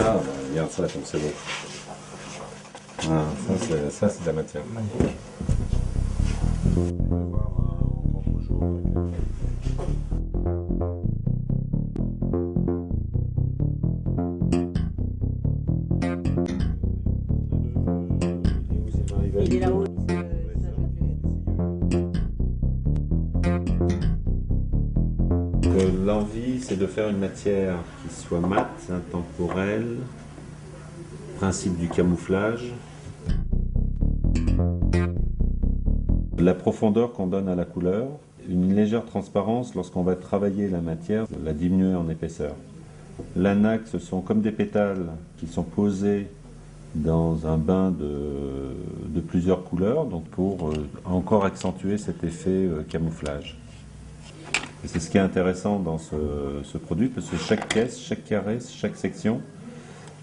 Ah, regarde ça, comme c'est beau. Ah, ça c'est de la matière. Il est là-haut. L'envie, c'est de faire une matière qui soit mate, intemporelle, principe du camouflage. La profondeur qu'on donne à la couleur, une légère transparence lorsqu'on va travailler la matière, la diminuer en épaisseur. L'anaque, ce sont comme des pétales qui sont posés dans un bain de plusieurs couleurs, donc pour encore accentuer cet effet camouflage. Et c'est ce qui est intéressant dans ce produit, parce que chaque pièce, chaque carré, chaque section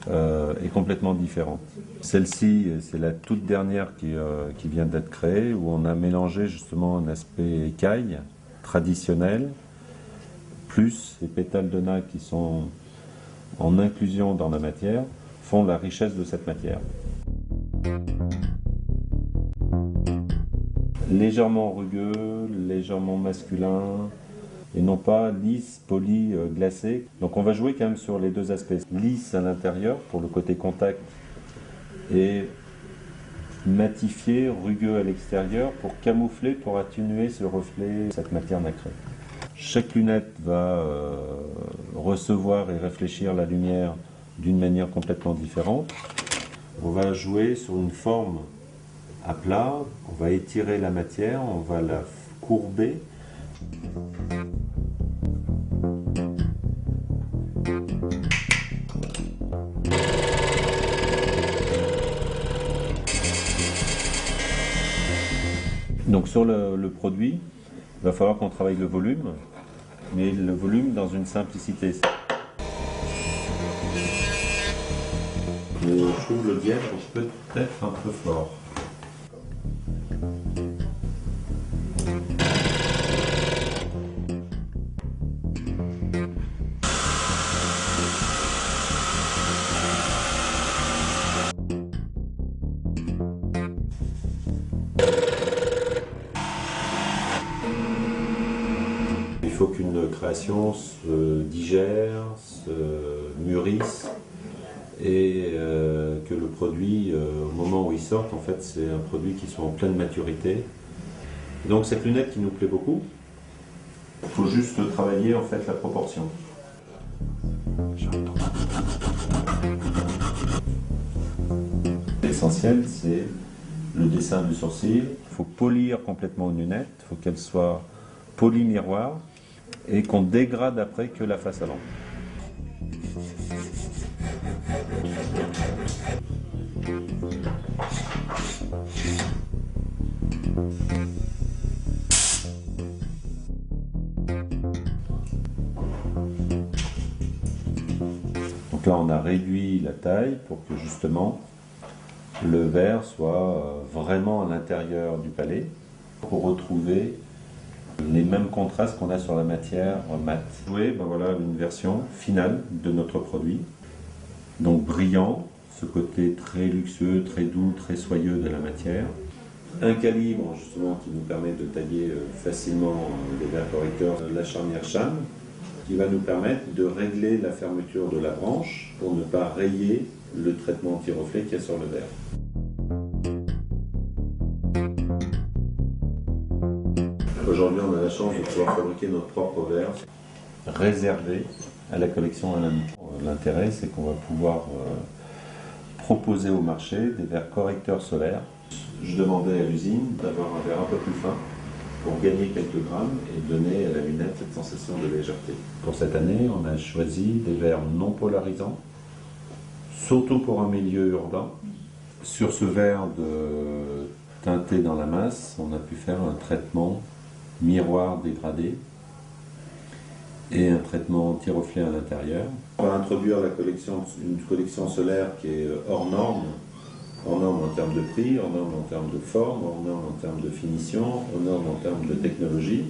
est complètement différente. Celle-ci, c'est la toute dernière qui vient d'être créée, où on a mélangé justement un aspect écaille traditionnel, plus les pétales de nacre qui sont en inclusion dans la matière, font la richesse de cette matière. Légèrement rugueux, légèrement masculin, et non pas lisse, poli, glacé. Donc on va jouer quand même sur les deux aspects. Lisse à l'intérieur pour le côté contact et matifié, rugueux à l'extérieur pour camoufler, pour atténuer ce reflet de cette matière nacrée. Chaque lunette va recevoir et réfléchir la lumière d'une manière complètement différente. On va jouer sur une forme à plat, on va étirer la matière, on va la courber. Donc sur le produit, il va falloir qu'on travaille le volume, mais le volume dans une simplicité. Et je trouve le dièse peut-être un peu fort. Il faut qu'une création se digère, se mûrisse et que le produit, au moment où il sort, en fait, c'est un produit qui soit en pleine maturité. Donc cette lunette qui nous plaît beaucoup, il faut juste travailler en fait la proportion. L'essentiel, c'est le dessin du sourcil. Il faut polir complètement une lunette, il faut qu'elle soit polie miroir et qu'on dégrade après que la face avant. Donc là, on a réduit la taille pour que justement le verre soit vraiment à l'intérieur du palais pour retrouver les mêmes contrastes qu'on a sur la matière mate. Oui, ben voilà une version finale de notre produit. Donc brillant, ce côté très luxueux, très doux, très soyeux de la matière. Un calibre justement qui nous permet de tailler facilement les verres correcteurs, la charnière Cham, qui va nous permettre de régler la fermeture de la branche pour ne pas rayer le traitement anti-reflet qu'il y a sur le verre. Aujourd'hui, on a la chance de pouvoir fabriquer notre propre verre réservé à la collection Alain Michelin. L'intérêt, c'est qu'on va pouvoir proposer au marché des verres correcteurs solaires. Je demandais à l'usine d'avoir un verre un peu plus fin pour gagner quelques grammes et donner à la lunette cette sensation de légèreté. Pour cette année, on a choisi des verres non polarisants, surtout pour un milieu urbain. Sur ce verre teinté dans la masse, on a pu faire un traitement miroir dégradé et un traitement anti-reflet à l'intérieur. On va introduire une collection solaire qui est hors norme en termes de prix, hors norme en termes de forme, hors norme en termes de finition, hors norme en termes de technologie.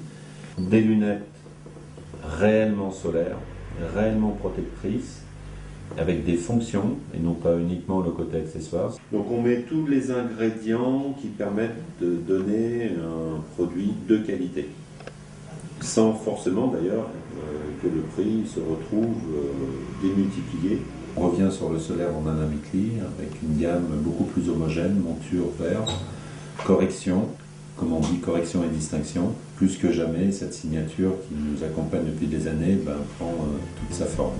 Des lunettes réellement solaires, réellement protectrices, avec des fonctions et non pas uniquement le côté accessoire. Donc on met tous les ingrédients qui permettent de donner un produit de qualité, sans forcément d'ailleurs que le prix se retrouve démultiplié. On revient sur le solaire en Anamikli avec une gamme beaucoup plus homogène, monture, verre, correction, comme on dit, correction et distinction. Plus que jamais, cette signature qui nous accompagne depuis des années prend toute sa forme.